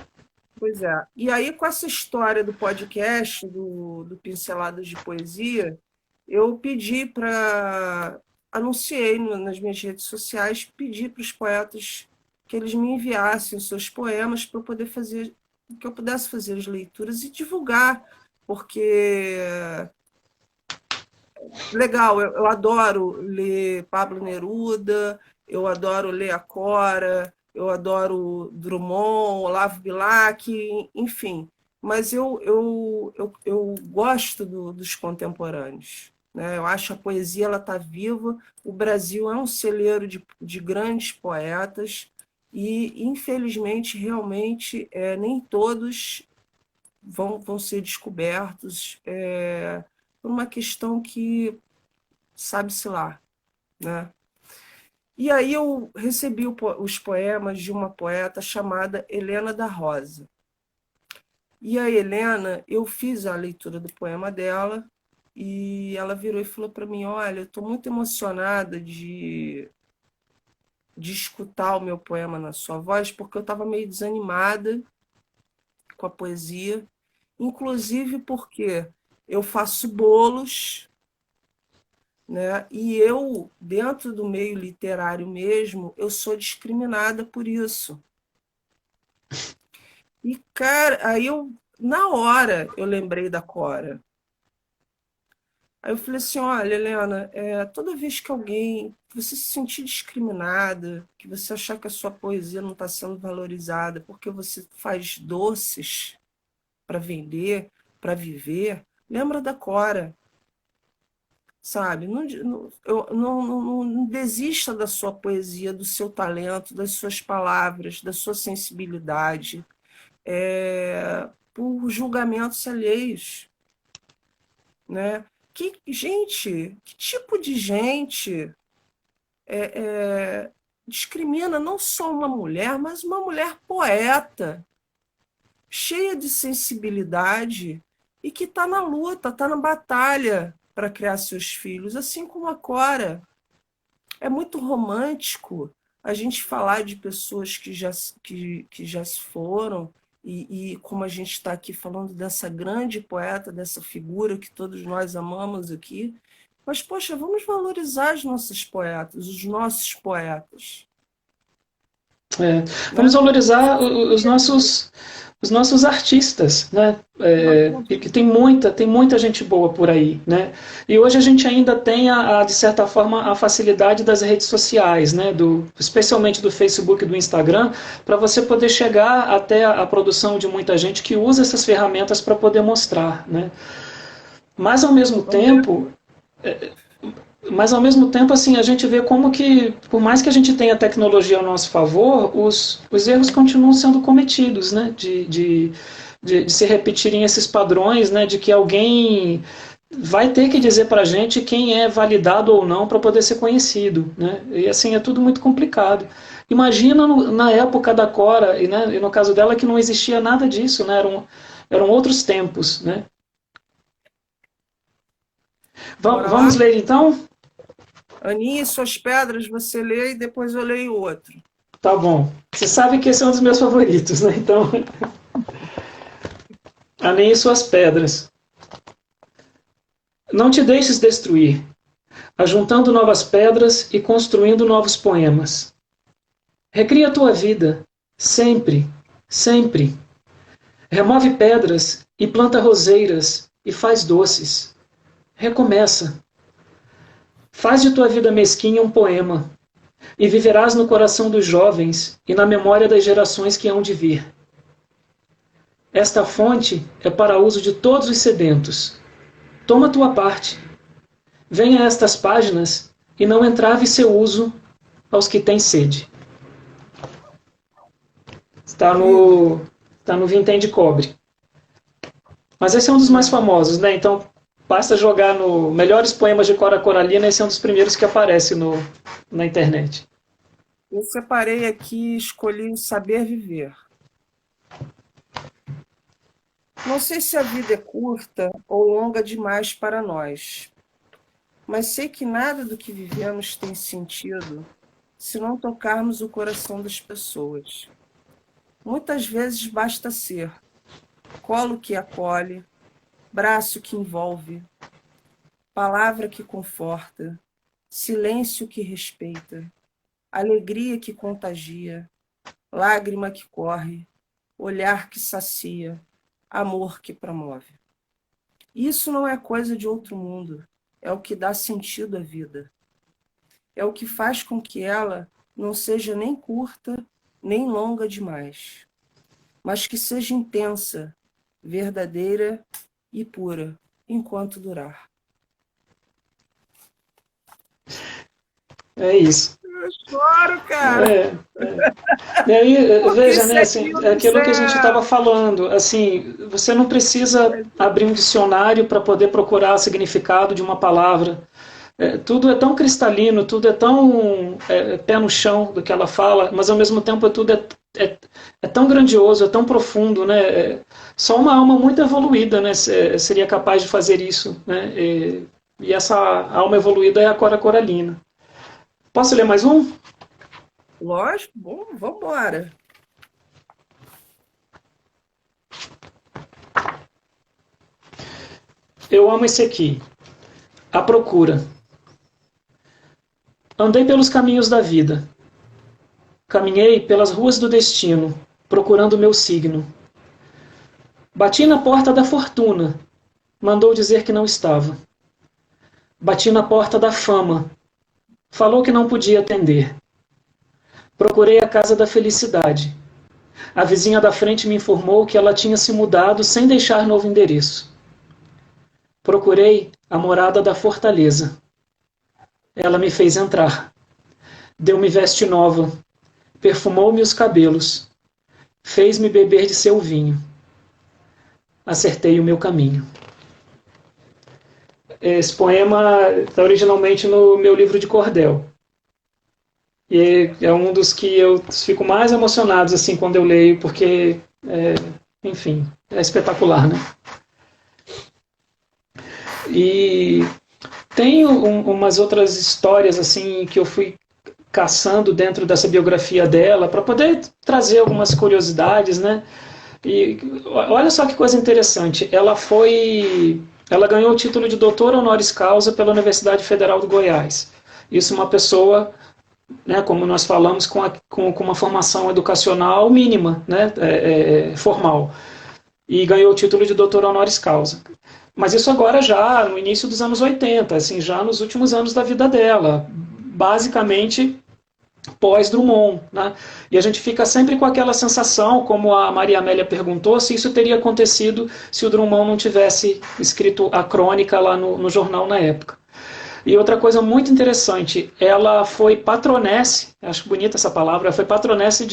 pois é. E aí, com essa história do podcast, do Pinceladas de Poesia, eu pedi para. Anunciei nas minhas redes sociais, pedi para os poetas que eles me enviassem os seus poemas para eu poder fazer, que eu pudesse fazer as leituras e divulgar, porque legal, eu adoro ler Pablo Neruda, eu adoro ler a Cora, eu adoro Drummond, Olavo Bilac, enfim. Mas eu gosto dos contemporâneos. Né? Eu acho a poesia ela está viva. O Brasil é um celeiro de grandes poetas e, infelizmente, realmente, nem todos vão ser descobertos. Por uma questão que sabe-se lá, né? E aí eu recebi os poemas de uma poeta chamada Helena da Rosa. E a Helena, eu fiz a leitura do poema dela e ela virou e falou para mim, olha, eu estou muito emocionada de escutar o meu poema na sua voz, porque eu estava meio desanimada com a poesia, inclusive porque eu faço bolos, né? E eu, dentro do meio literário mesmo, eu sou discriminada por isso. E, cara, na hora, eu lembrei da Cora. Aí eu falei assim, olha, Helena, toda vez que alguém, que você se sentir discriminada, que você achar que a sua poesia não está sendo valorizada porque você faz doces para vender, para viver, lembra da Cora, sabe? Não desista da sua poesia, do seu talento, das suas palavras, da sua sensibilidade, por julgamentos alheios, né? Gente, que tipo de gente discrimina não só uma mulher, mas uma mulher poeta, cheia de sensibilidade e que está na luta, está na batalha para criar seus filhos, assim como a Cora. É muito romântico a gente falar de pessoas que já se foram, e como a gente está aqui falando dessa grande poeta, dessa figura que todos nós amamos aqui. Mas, poxa, vamos valorizar os nossos poetas. Vamos valorizar os nossos artistas, né? E que tem muita gente boa por aí, né? E hoje a gente ainda tem, de certa forma, a facilidade das redes sociais, né? Especialmente do Facebook e do Instagram, para você poder chegar até a produção de muita gente que usa essas ferramentas para poder mostrar, né? Mas ao mesmo tempo, assim, a gente vê como que, por mais que a gente tenha tecnologia ao nosso favor, os erros continuam sendo cometidos, né? De se repetirem esses padrões, né? De que alguém vai ter que dizer para a gente quem é validado ou não para poder ser conhecido, né? E assim, é tudo muito complicado. Imagina na época da Cora, e no caso dela, que não existia nada disso, né? Eram outros tempos, né? Vamos ler então? Aninha e suas pedras, você lê e depois eu leio outro. Tá bom. Você sabe que esse é um dos meus favoritos, né? Então, Aninha e suas pedras. Não te deixes destruir, ajuntando novas pedras e construindo novos poemas. Recria a tua vida, sempre, sempre. Remove pedras e planta roseiras e faz doces. Recomeça. Faz de tua vida mesquinha um poema, e viverás no coração dos jovens e na memória das gerações que hão de vir. Esta fonte é para uso de todos os sedentos. Toma tua parte. Venha a estas páginas e não entrave seu uso aos que têm sede. Está no Vintém de Cobre. Mas esse é um dos mais famosos, né? Então, basta jogar no Melhores Poemas de Cora Coralina, esse é um dos primeiros que aparece na internet. Eu separei aqui e escolhi o Saber Viver. Não sei se a vida é curta ou longa demais para nós, mas sei que nada do que vivemos tem sentido se não tocarmos o coração das pessoas. Muitas vezes basta ser colo que acolhe, braço que envolve, palavra que conforta, silêncio que respeita, alegria que contagia, lágrima que corre, olhar que sacia, amor que promove. Isso não é coisa de outro mundo, é o que dá sentido à vida. É o que faz com que ela não seja nem curta, nem longa demais, mas que seja intensa, verdadeira e pura, enquanto durar. É isso. Eu choro, cara. E aí, veja, né, assim, é aquilo que a gente estava falando, assim, você não precisa abrir um dicionário para poder procurar o significado de uma palavra. Tudo é tão cristalino, tudo é tão pé no chão do que ela fala, mas ao mesmo tempo tudo é tão grandioso, é tão profundo, né? Só uma alma muito evoluída, né, seria capaz de fazer isso, né? E essa alma evoluída é a Cora Coralina. Posso ler mais um? Lógico, bom, vamos embora. Eu amo esse aqui. A Procura. Andei pelos caminhos da vida. Caminhei pelas ruas do destino, procurando meu signo. Bati na porta da fortuna. Mandou dizer que não estava. Bati na porta da fama. Falou que não podia atender. Procurei a casa da felicidade. A vizinha da frente me informou que ela tinha se mudado sem deixar novo endereço. Procurei a morada da fortaleza. Ela me fez entrar. Deu-me veste nova. Perfumou-me os cabelos. Fez-me beber de seu vinho. Acertei o meu caminho. Esse poema está originalmente no meu livro de cordel. E é um dos que eu fico mais emocionado assim, quando eu leio, porque, enfim, é espetacular, né? E tem umas outras histórias assim que eu fui caçando dentro dessa biografia dela para poder trazer algumas curiosidades, né? E olha só que coisa interessante, ela ganhou o título de doutora honoris causa pela Universidade Federal do Goiás. Isso é uma pessoa, né, como nós falamos, com uma formação educacional mínima, né, formal, e ganhou o título de doutora honoris causa. Mas isso agora já no início dos anos 80, assim, já nos últimos anos da vida dela, basicamente pós-Drummond, né? E a gente fica sempre com aquela sensação, como a Maria Amélia perguntou, se isso teria acontecido se o Drummond não tivesse escrito a crônica lá no jornal na época. E outra coisa muito interessante, ela foi patronesse, acho bonita essa palavra, ela foi patronesse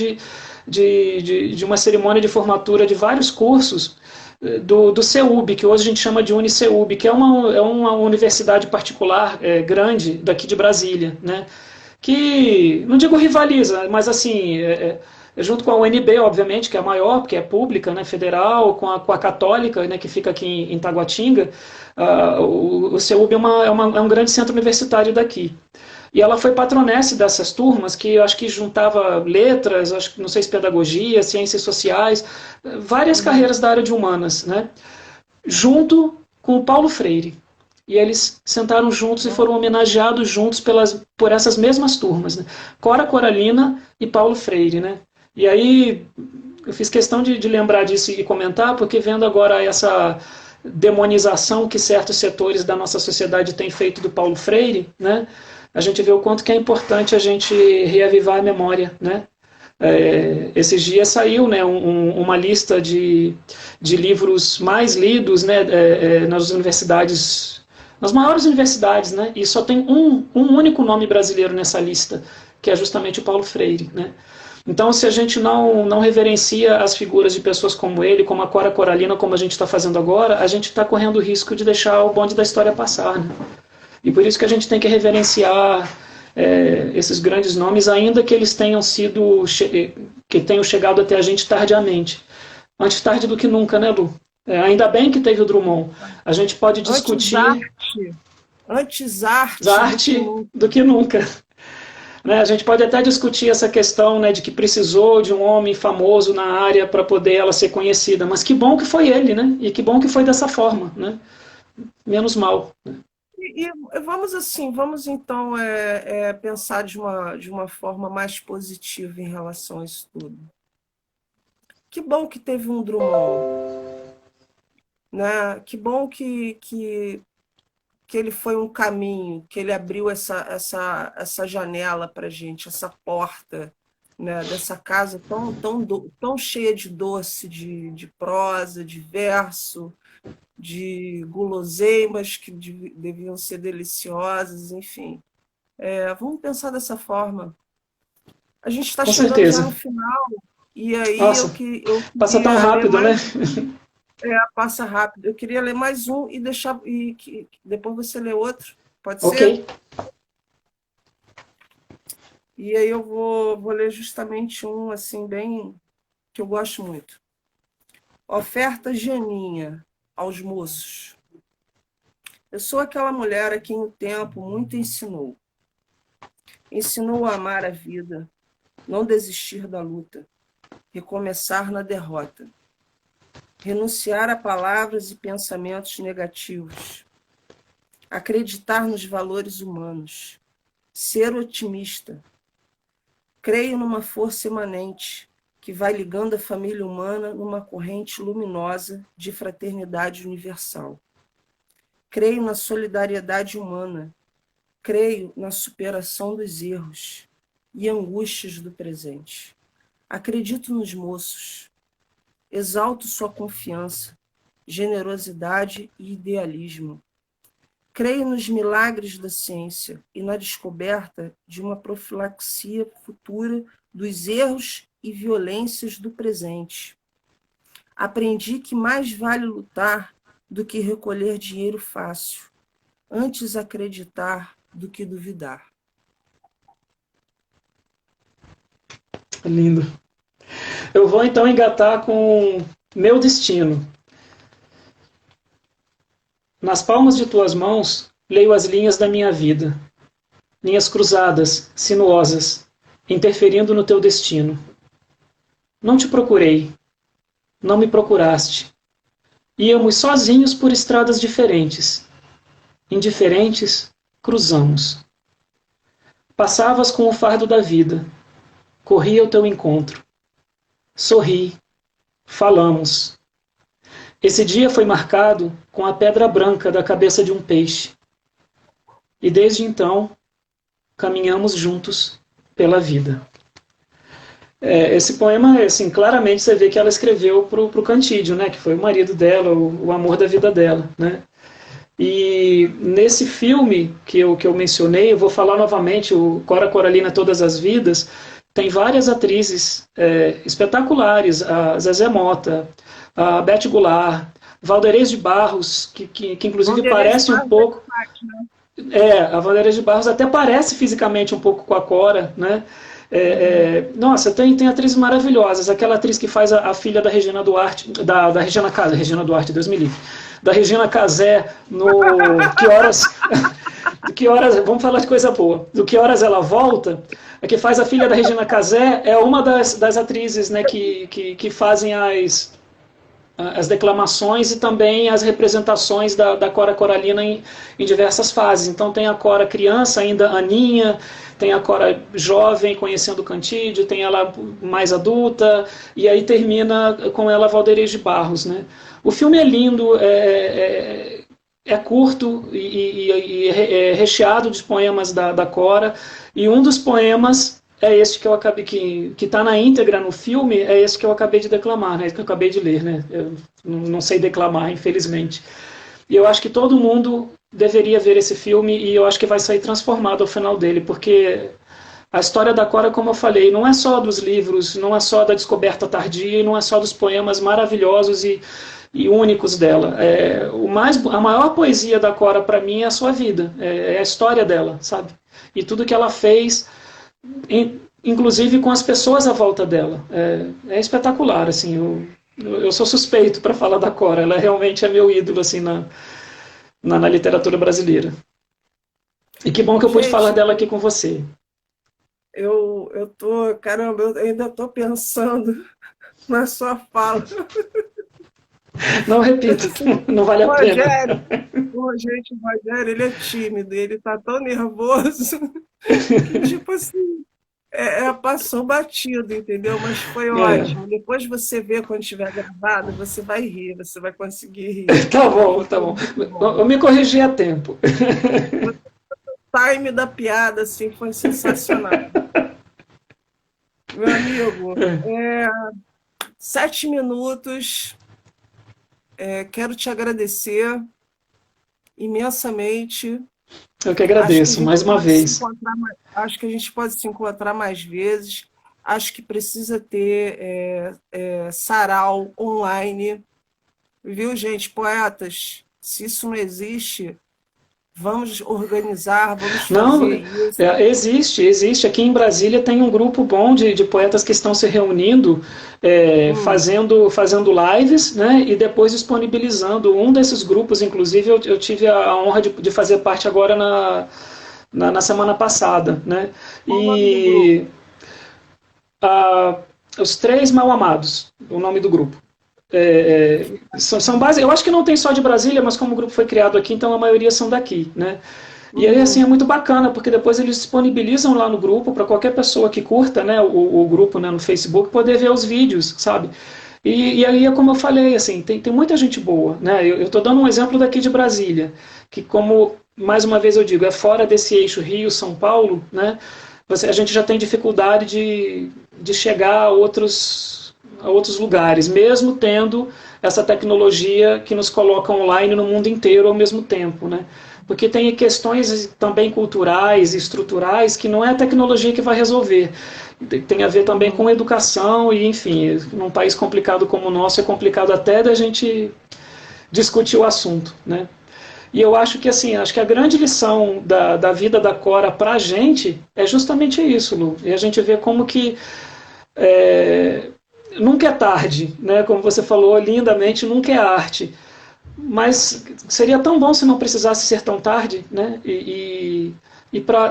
de uma cerimônia de formatura de vários cursos do CEUB, que hoje a gente chama de UniCEUB, que é uma universidade particular grande daqui de Brasília, né? Que, não digo rivaliza, mas assim, junto com a UNB, obviamente, que é a maior, porque é pública, né, federal, com a católica, né, que fica aqui em Taguatinga, o CEUB é um grande centro universitário daqui. E ela foi patronesse dessas turmas, que eu acho que juntava letras, acho que não sei se pedagogia, ciências sociais, várias carreiras da área de humanas, né, junto com o Paulo Freire. E eles sentaram juntos e foram homenageados juntos por essas mesmas turmas, né? Cora Coralina e Paulo Freire, né? E aí eu fiz questão de lembrar disso e comentar, porque vendo agora essa demonização que certos setores da nossa sociedade têm feito do Paulo Freire, né? A gente vê o quanto que é importante a gente reavivar a memória, né? Esses dias saiu, né, uma lista de livros mais lidos, né, nas universidades, nas maiores universidades, né, e só tem um único nome brasileiro nessa lista, que é justamente o Paulo Freire, né. Então, se a gente não reverencia as figuras de pessoas como ele, como a Cora Coralina, como a gente está fazendo agora, a gente está correndo o risco de deixar o bonde da história passar, né. E por isso que a gente tem que reverenciar esses grandes nomes, ainda que eles tenham chegado até a gente tardiamente. Antes tarde do que nunca, né, Lu? Ainda bem que teve o Drummond. A gente pode discutir... Antes arte do que nunca. Né, a gente pode até discutir essa questão, né, de que precisou de um homem famoso na área para poder ela ser conhecida, mas que bom que foi ele, né? E que bom que foi dessa forma, né? Menos mal, né? E vamos então pensar de uma forma mais positiva em relação a isso tudo. Que bom que teve um Drummond, né? Que bom que ele foi um caminho, que ele abriu essa janela para a gente, essa porta, né? Dessa casa tão cheia de doce, de prosa, de verso, de guloseimas que deviam ser deliciosas, enfim. Vamos pensar dessa forma. A gente está chegando já no final, e aí Nossa, passa tão rápido, né? Passa rápido. Eu queria ler mais um e deixar depois você lê outro. Pode ser? Ok. E aí eu vou ler justamente um assim bem que eu gosto muito. Oferta Janinha aos moços. Eu sou aquela mulher a quem o tempo muito ensinou. Ensinou a amar a vida, não desistir da luta, recomeçar na derrota, renunciar a palavras e pensamentos negativos, acreditar nos valores humanos, ser otimista. Creio numa força imanente que vai ligando a família humana numa corrente luminosa de fraternidade universal. Creio na solidariedade humana. Creio na superação dos erros e angústias do presente. Acredito nos moços. Exalto sua confiança, generosidade e idealismo. Creio nos milagres da ciência e na descoberta de uma profilaxia futura dos erros e violências do presente. Aprendi que mais vale lutar do que recolher dinheiro fácil, antes acreditar do que duvidar. Lindo. Eu vou então engatar com Meu Destino. Nas palmas de tuas mãos, leio as linhas da minha vida. Linhas cruzadas, sinuosas, interferindo no teu destino. Não te procurei. Não me procuraste. Íamos sozinhos por estradas diferentes. Indiferentes, cruzamos. Passavas com o fardo da vida. Corri ao teu encontro. Sorri. Falamos. Esse dia foi marcado com a pedra branca da cabeça de um peixe. E desde então, caminhamos juntos pela vida. Esse poema, assim, claramente você vê que ela escreveu para o Cantídio, né, que foi o marido dela, o amor da vida dela, né? E nesse filme que eu mencionei, eu vou falar novamente, o Cora Coralina Todas as Vidas, tem várias atrizes espetaculares, a Zezé Mota, a Beth Goulart, Valderez de Barros, que inclusive parece um pouco... a Valderez de Barros até parece fisicamente um pouco com a Cora, né? Nossa, tem atrizes maravilhosas. Aquela atriz que faz a filha da Regina Duarte, da Regina Duarte, Deus me livre, da Regina Casé no Que horas, vamos falar de coisa boa, do Que Horas Ela Volta, a que faz a filha da Regina Casé é uma das atrizes, né, que fazem as declamações e também as representações da Cora Coralina em diversas fases. Então tem a Cora criança, ainda Aninha, tem a Cora jovem, conhecendo o Cantídio, tem ela mais adulta, e aí termina com ela Valderez de Barros, né? O filme é lindo, é curto e é recheado de poemas da Cora, e um dos poemas é esse que eu acabei, que está na íntegra no filme, é esse que eu acabei de declamar, né? Que eu acabei de ler, né? Eu não sei declamar, infelizmente. E eu acho que todo mundo deveria ver esse filme, e eu acho que vai sair transformado ao final dele, porque a história da Cora, como eu falei, não é só dos livros, não é só da descoberta tardia, e não é só dos poemas maravilhosos e únicos dela. A maior poesia da Cora, para mim, é a sua vida, é a história dela, sabe? E tudo que ela fez, inclusive com as pessoas à volta dela. É espetacular, assim, eu sou suspeito para falar da Cora, ela realmente é meu ídolo, assim, na literatura brasileira. E que bom que eu pude falar dela aqui com você. Caramba, eu ainda tô pensando na sua fala. Não repito, não vale a pena. Gente, o Rogério, ele é tímido, ele tá tão nervoso que, tipo assim, passou batido, entendeu? Mas foi ótimo. Depois você vê quando estiver gravado, você vai rir, você vai conseguir rir. Tá bom. Eu me corrigi a tempo. O time da piada, assim, foi sensacional. Meu amigo, 7 minutos. Quero te agradecer imensamente. Eu que agradeço, mais uma vez. Acho que a gente pode se encontrar mais vezes. Acho que precisa ter sarau online. Viu, gente? Poetas, se isso não existe, vamos organizar, vamos fazer isso. Existe. Aqui em Brasília tem um grupo bom de poetas que estão se reunindo, fazendo lives, né, e depois disponibilizando. Um desses grupos, inclusive, eu tive a honra de fazer parte agora na semana passada, né? E Os Três Mal Amados, o nome do grupo. São base, eu acho que não tem só de Brasília, mas como o grupo foi criado aqui, então a maioria são daqui, né? E aí, assim, é muito bacana, porque depois eles disponibilizam lá no grupo para qualquer pessoa que curta, né, o grupo, né, no Facebook, poder ver os vídeos, sabe? E aí, como eu falei, assim, tem muita gente boa, né? Eu estou dando um exemplo daqui de Brasília. que como, mais uma vez eu digo, é fora desse eixo Rio-São Paulo, né? A gente já tem dificuldade de chegar a outros lugares, mesmo tendo essa tecnologia que nos coloca online no mundo inteiro ao mesmo tempo, né? Porque tem questões também culturais e estruturais que não é a tecnologia que vai resolver. Tem a ver também com educação e, enfim, num país complicado como o nosso, é complicado até da gente discutir o assunto, né? E eu acho que assim, acho que a grande lição da vida da Cora para a gente é justamente isso, Lu. E a gente vê como que nunca é tarde, né? Como você falou lindamente, nunca é arte. Mas seria tão bom se não precisasse ser tão tarde, né? E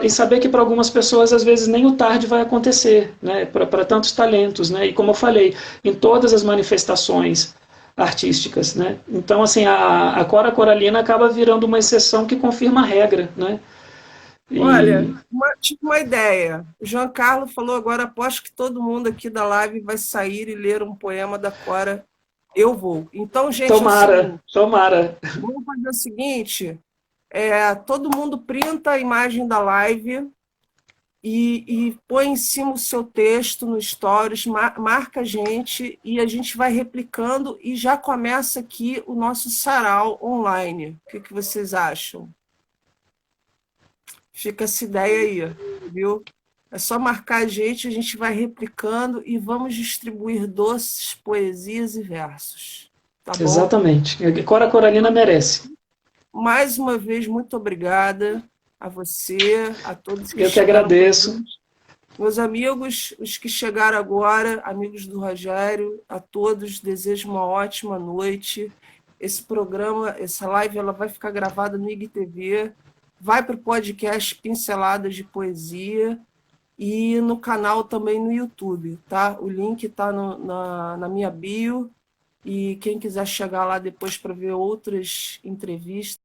saber que para algumas pessoas às vezes nem o tarde vai acontecer, né? Para tantos talentos, né? E como eu falei, em todas as manifestações artísticas, né? Então assim a Cora Coralina acaba virando uma exceção que confirma a regra, né? Olha, E tive uma ideia. O Giancarlo falou agora, aposto que todo mundo aqui da live vai sair e ler um poema da Cora. Eu vou. Então, gente, é o tomara, seguinte, tomara. vamos fazer o seguinte, todo mundo printa a imagem da live e põe em cima o seu texto no Stories, marca a gente vai replicando e já começa aqui o nosso sarau online. O que vocês acham? Fica essa ideia aí, viu? É só marcar a gente vai replicando e vamos distribuir doces, poesias e versos. Tá bom? Exatamente. Cora Coralina merece. Mais uma vez, muito obrigada a você, a todos que Eu que estiveram com a agradeço. gente. Meus amigos, os que chegaram agora, amigos do Rogério, a todos desejo uma ótima noite. Esse programa, essa live, ela vai ficar gravada no IGTV, vai para o podcast Pinceladas de Poesia e no canal também no YouTube, tá? O link está na minha bio e quem quiser chegar lá depois para ver outras entrevistas,